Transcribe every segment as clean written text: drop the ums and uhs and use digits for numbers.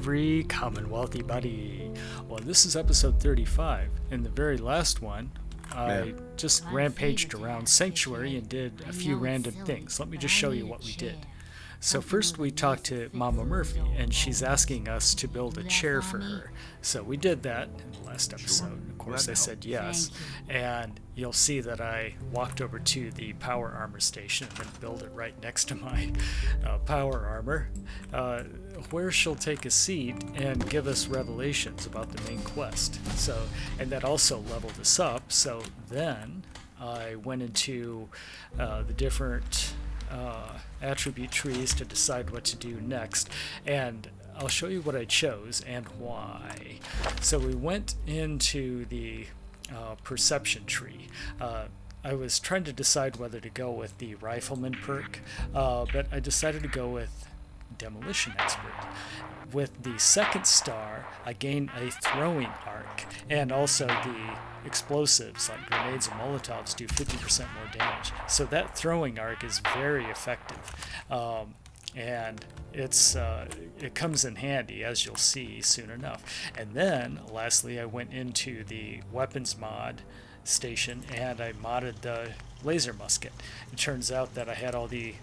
every Commonwealthy buddy. Well, this is episode 35. In the very last one, I just rampaged around Sanctuary and did a few random things. Let me just show you what we did. So first we talked to Mama Murphy, and she's asking us to build a chair for her. So we did that in the last episode. Of course, I said yes. And you'll see that I walked over to the power armor station and then built it right next to my power armor, where she'll take a seat and give us revelations about the main quest. So, and that also leveled us up. So then I went into the different attribute trees to decide what to do next, and I'll show you what I chose and why. So we went into the perception tree. I was trying to decide whether to go with the rifleman perk, but I decided to go with demolition expert. With the second star, I gain a throwing arc, and also the explosives like grenades and molotovs do 50% more damage. So that throwing arc is very effective, and it comes in handy, as you'll see soon enough. And then lastly, I went into the weapons mod station and I modded the laser musket. It turns out that I had all the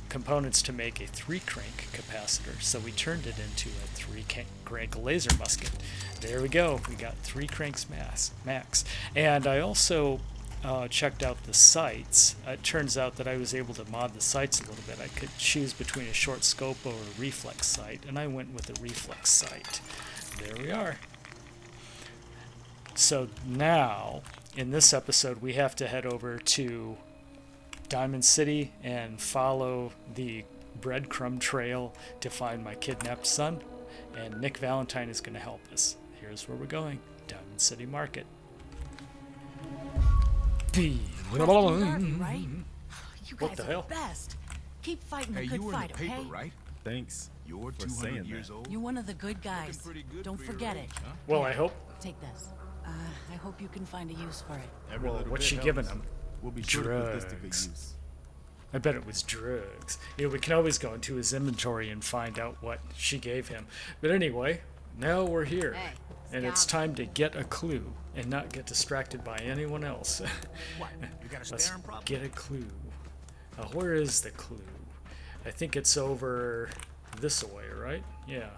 components to make a 3-crank capacitor, so we turned it into a 3-crank laser musket. There we go, we got 3 cranks max. And I also checked out the sights. It turns out that I was able to mod the sights a little bit. I could choose between a short scope or a reflex sight, and I went with a reflex sight. There we are. So now, in this episode, we have to head over to Diamond City and follow the breadcrumb trail to find my kidnapped son, and Nick Valentine is going to help us. Here's where we're going: Diamond City Market. Right? You What guys the are hell? the best. Keep fighting the Hey, good you were in fight, the paper, okay? right? Thanks. You're for saying 200 that. years old. You're one of the good guys. pretty good Don't for your forget age, it. huh? Well, I hope. Take this. I hope you can find a use for it. Every Well, little what's bit she helps. giving him? We'll be sure to put this to good Drugs. use. I bet it was drugs. We can always go into his inventory and find out what she gave him. But anyway, now we're here. Hey, And it's stop. time to get a clue and not get distracted by anyone else. What? You got a Let's staring problem? get a clue. Where is the clue? I think it's over this way, right? Yeah.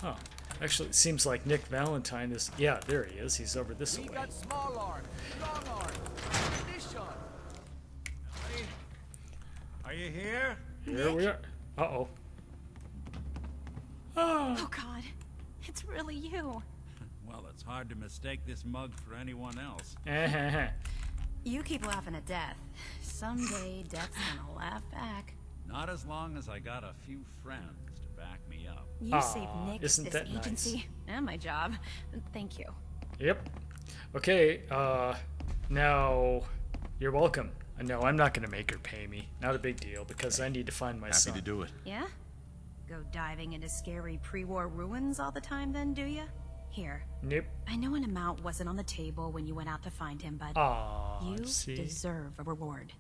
Huh. Actually, it seems like Nick Valentine is... Yeah, there he is. He's over this way. Small arms, strong arms, ammunition. Are you here? Here we are. Uh-oh. Oh God, it's really you. Well, it's hard to mistake this mug for anyone else. You keep laughing at death. Someday death's gonna laugh back. Not as long as I got a few friends to back me up. You Aw, saved Nick, isn't this that nice? agency, and my job. Thank you. Yep. Okay, now, you're welcome. No, I'm not going to make her pay me. Not a big deal, because I need to find my Happy son. to do it. Yeah? Go diving into scary pre-war ruins all the time then, do ya? Here, Nope. I know an amount wasn't on the table when you went out to find him, but Aw, you see? deserve a reward.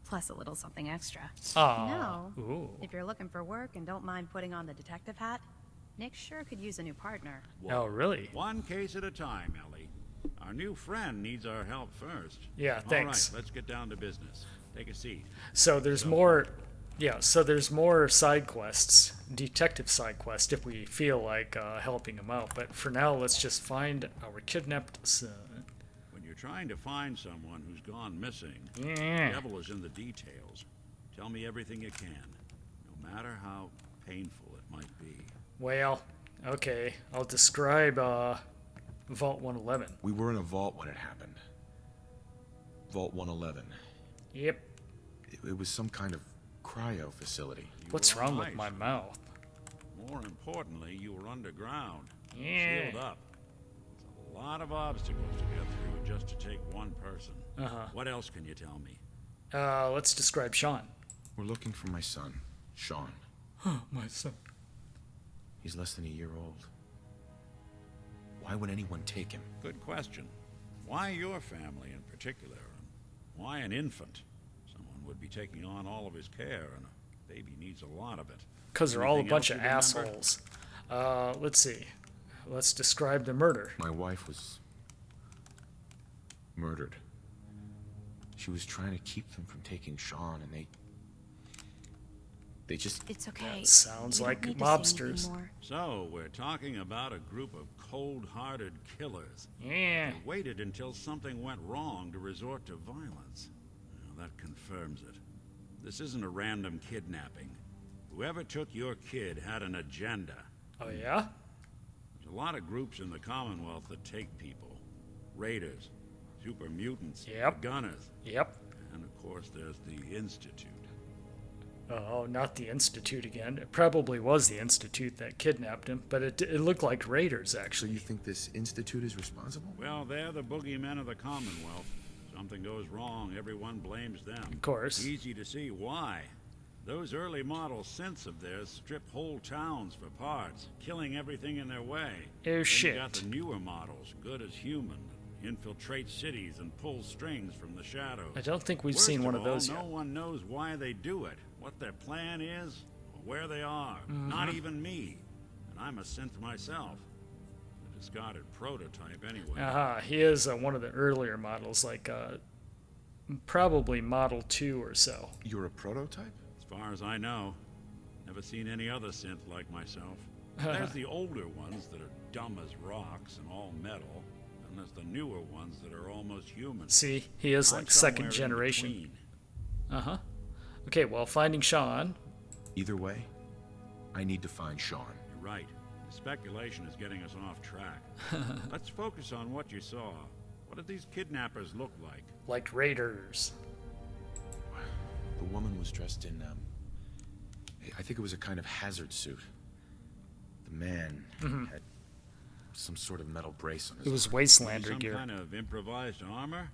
Plus a little something extra. Aw. No. Ooh. If you're looking for work and don't mind putting on the detective hat, Nick sure could use a new partner. Oh, really? One case at a time, Ellie. Our new friend needs our help first. Yeah, thanks. All right, let's get down to business. Take a seat. So there's more... Yeah, so there's more side quests, detective side quests, if we feel like helping him out. But for now, let's just find our kidnapped son. When you're trying to find someone who's gone missing, Yeah. the devil is in the details. Tell me everything you can, no matter how painful it might be. Well, okay. I'll describe Vault 111. We were in a vault when it happened. Vault 111. Yep. It was some kind of cryo facility. You What's were wrong on with ice. my mouth? More importantly, you were underground. Yeah. Sealed up. It's a lot of obstacles to get through just to take one person. Uh-huh. What else can you tell me? Let's describe Sean. We're looking for my son, Sean. My son. He's less than a year old. Why would anyone take him? Good question. Why your family in particular? And why an infant? Someone would be taking on all of his care, and a baby needs a lot of it. Because they're all a Anything bunch else of you remember? assholes. Let's see. Let's describe the murder. My wife was murdered. She was trying to keep them from taking Sean, and they just... It's okay. That sounds We don't like need to say anything mobsters. more. So, we're talking about a group of cold-hearted killers. Yeah. They waited until something went wrong to resort to violence. Well, that confirms it. This isn't a random kidnapping. Whoever took your kid had an agenda. Oh, yeah? There's a lot of groups in the Commonwealth that take people. Raiders, super mutants, Yep. gunners, Yep. and of course there's the Institute. Oh, not the Institute again. It probably was the Institute that kidnapped him, but it looked like raiders, So actually. you think this institute is responsible? Well, they're the boogeymen of the Commonwealth. Something goes wrong, everyone blames them. Of course. Easy to see why. Those early model synths of theirs strip whole towns for parts, killing everything in their way. Oh, Then shit. You got the newer models, good as human, infiltrate cities and pull strings from the shadows. I don't think we've Worst seen one of all, those no yet. one knows why they do it, what their plan is, or where they are. Mm-hmm. Not even me. And I'm a synth myself. A discarded prototype anyway. Aha, he is one of the earlier models, like probably Model 2 or so. You're a prototype? As far as I know, never seen any other synth like myself. There's the older ones that are dumb as rocks and all metal, and there's the newer ones that are almost human. See, he is I'm like second somewhere in generation. between. Uh-huh. Okay, well, finding Sean. Either way, I need to find Sean. You're right. The speculation is getting us off track. Let's focus on what you saw. What did these kidnappers look like? Like raiders. The woman was dressed in, I think it was a kind of hazard suit. The man had some sort of metal brace on his It was arm. Wastelander Some gear. kind of improvised armor?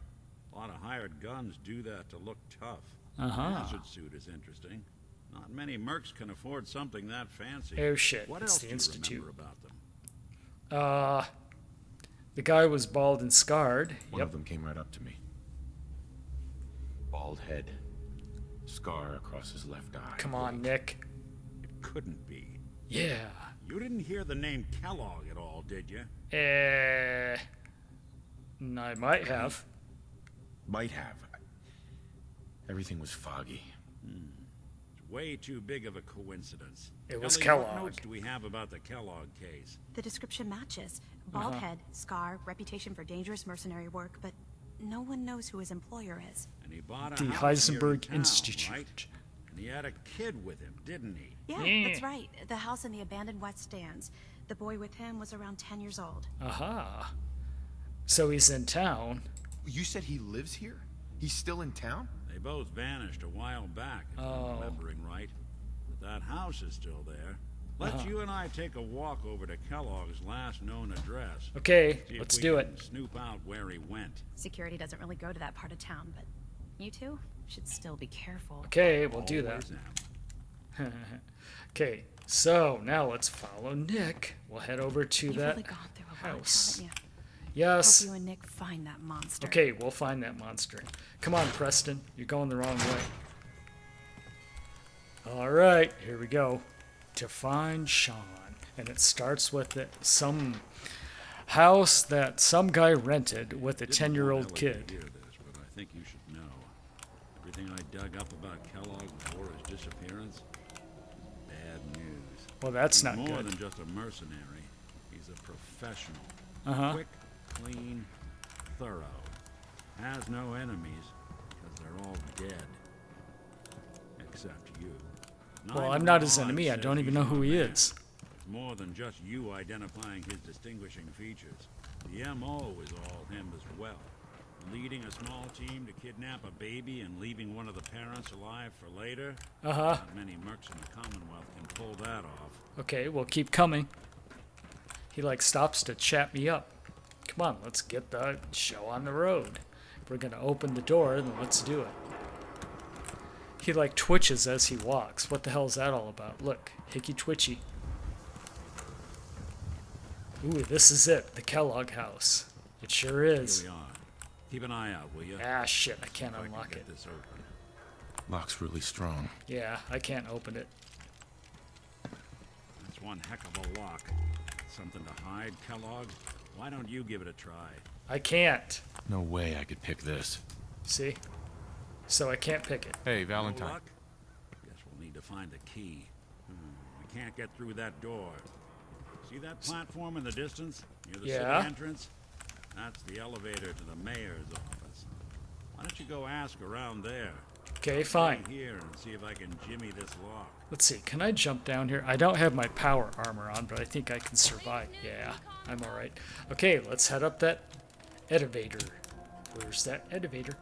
A lot of hired guns do that to look tough. Uh-huh. Hazard suit is interesting. Not many mercs can afford something that fancy. Oh, shit, What it's else the do you Institute. remember about them? The guy was bald and scarred. One Yep. of them came right up to me. Bald head. Scar across his left eye. Come on, Nick. It couldn't be. Yeah. You didn't hear the name Kellogg at all, did you? I might have. Might have. Everything was foggy. It's way too big of a coincidence. It was Ellie, Kellogg. What notes do we have about the Kellogg case? The description matches. Bald head, scar, reputation for dangerous mercenary work, but no one knows who his employer is. And he bought a The house here in Heisenberg town, Institute. right? And he had a kid with him, didn't he? Yeah, Yeah. that's right. The house in the abandoned West Stands. The boy with him was around 10 years old. Aha. So he's in town. You said he lives here? He's still in town? They both vanished a while back, if I'm remembering right. But that house is still there. Let's you and I take a walk over to Kellogg's last known address. Okay, See if let's we do can it. Snoop out where he went. Security doesn't really go to that part of town, but you two should still be careful. Okay, we'll do that. Always am. Okay, so now let's follow Nick. We'll head over to You've that really gone through a lot, house. haven't you? Yes. Hope you and Nick find that monster. Okay, we'll find that monster. Come on, Preston. You're going the wrong way. All right, here we go. To find Sean. And it starts with some house that some guy rented with a Didn't 10-year-old want Ellie to kid. hear this, but I think you should know. Everything I dug up about Kellogg before his disappearance, bad news. Well, that's He's not more good. than just a mercenary. He's a professional. Uh-huh. Quick, clean, thorough. Has no enemies because they're all dead. Except you. Well, I'm not his enemy. I don't even know who he is. It's more than just you identifying his distinguishing features. The MO is all him as well. Leading a small team to kidnap a baby and leaving one of the parents alive for later. Uh-huh. Not many mercs in the Commonwealth can pull that off. Okay, we'll keep coming. He like stops to chat me up. Come on, let's get the show on the road. If we're gonna open the door, then let's do it. He like twitches as he walks. What the hell is that all about? Look, hickey twitchy. Ooh, this is it, the Kellogg house. It sure Here is. we are. Keep an eye out, will you? Ah, shit, I can't If I can unlock get it. this open. Lock's really strong. Yeah, I can't open it. That's one heck of a lock. Something to hide, Kellogg? Why don't you give it a try? I can't. No way I could pick this. See? So I can't pick it. Hey, No Valentine. luck? Guess we'll need to find a key. We can't get through that door. See that platform in the distance? Near the Yeah. city entrance? That's the elevator to the mayor's office. Why don't you go ask around there? Okay, fine. Stay here and see if I can jimmy this lock. Let's see. Can I jump down here? I don't have my power armor on, but I think I can survive. Yeah, I'm alright. Okay, let's head up that elevator. Where's that elevator?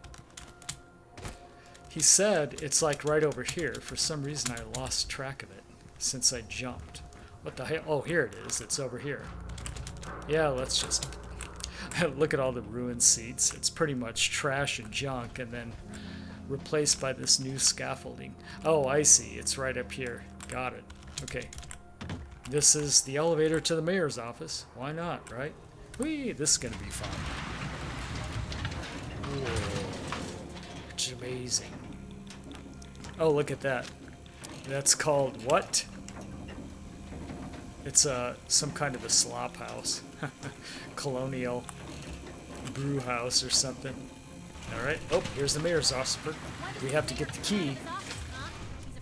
He said it's like right over here. For some reason, I lost track of it since I jumped. What the hell? Oh, here it is. It's over here. Yeah, let's just look at all the ruined seats. It's pretty much trash and junk, and then replaced by this new scaffolding. Oh, I see. It's right up here. Got it. Okay. This is the elevator to the mayor's office. Why not, right? Whee! This is going to be fun. Whoa. It's amazing. Oh, look at that. That's called what? It's some kind of a slop house. Colonial brew house or something. Alright. Oh, here's the mayor's office. We have to get the key. He's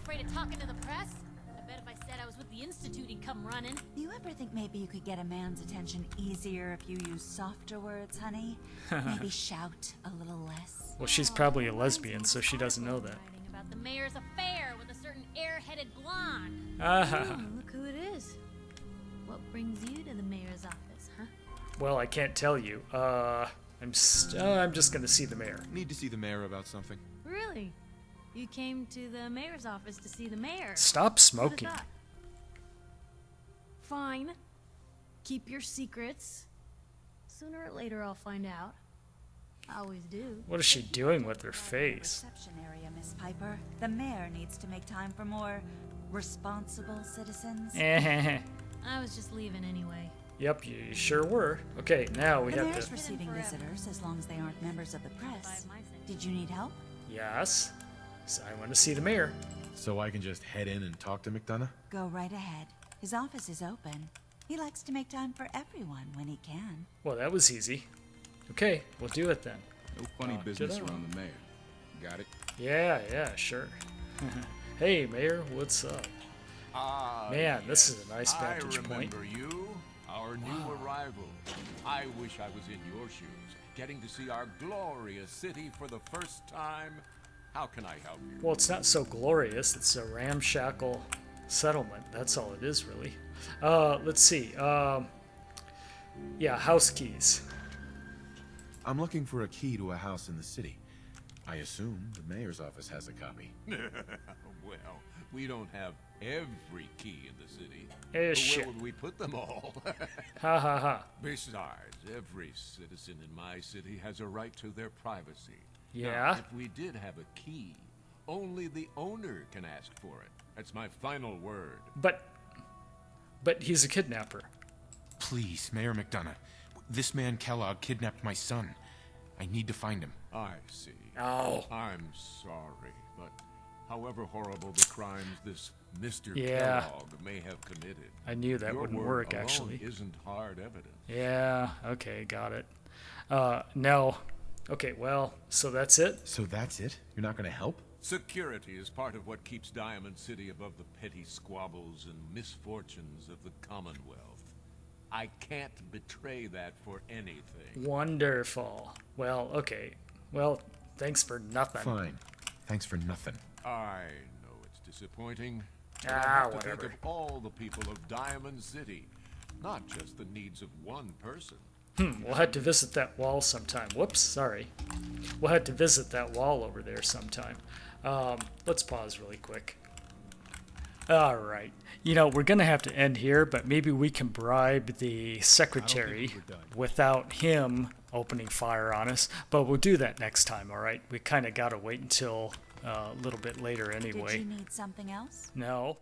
afraid of talking to the press? I bet if I said I was with the Institute, he'd come running. Do you ever think maybe you could get a man's attention easier if you use softer words, honey? Maybe shout a little less. Well, she's probably a lesbian, so she doesn't know that. Writing about the mayor's affair with a certain air-headed blonde. Ah. Look who it is. What brings you to the mayor's office, huh? Well, I can't tell you. I'm just gonna see the mayor. Need to see the mayor about something. Really? You came to the mayor's office to see the mayor? Stop Who'd smoking. have thought? Fine. Keep your secrets. Sooner or later I'll find out. I always do. What is she doing with her face? Reception area, Miss Piper. The mayor needs to make time for more responsible citizens. I was just leaving anyway. Yep, you sure were. Okay, now we The have mayor's to. receiving Forever. visitors as long as they aren't members of the press. By my sanction. Did you need help? Yes. So I want to see the mayor. So I can just head in and talk to McDonough? Go right ahead. His office is open. He likes to make time for everyone when he can. Well, that was easy. Okay, we'll do it then. No funny business ta-da. around the mayor. Got it? Yeah, sure. Hey, mayor, what's up? Man, this is a nice vantage I point. remember you, our new arrival. I wish I was in your shoes, getting to see our glorious city for the first time. How can I help you? Well, it's not so glorious. It's a ramshackle settlement. That's all it is, really. Let's see. Yeah, house keys. I'm looking for a key to a house in the city. I assume the mayor's office has a copy. Well, we don't have every key in the city. Eh, But shit. where would we put them all? Ha ha ha. Besides, every citizen in my city has a right to their privacy. Yeah? Now, if we did have a key, only the owner can ask for it. That's my final word. But he's a kidnapper. Please, Mayor McDonough. This man Kellogg kidnapped my son. I need to find him. I see. Oh. I'm sorry, but however horrible the crimes this Mr. Yeah. Kellogg may have committed, I knew that your wouldn't word work, alone actually. isn't hard evidence. Yeah, okay, got it. No. Okay, well, so that's it? So that's it? You're not gonna help? Security is part of what keeps Diamond City above the petty squabbles and misfortunes of the Commonwealth. I can't betray that for anything. Wonderful. Well, okay. Well, thanks for nothing. Fine. Thanks for nothing. I know it's disappointing. But I Ah, have to whatever. think of all the people of Diamond City, not just the needs of one person. We'll have to visit that wall sometime. Whoops, sorry. We'll have to visit that wall over there sometime. Let's pause really quick. All right. You know, we're going to have to end here, but maybe we can bribe the secretary we're done. without him opening fire on us. But we'll do that next time, all right? We kind of got to wait until a little bit later Did anyway. you need something else? No.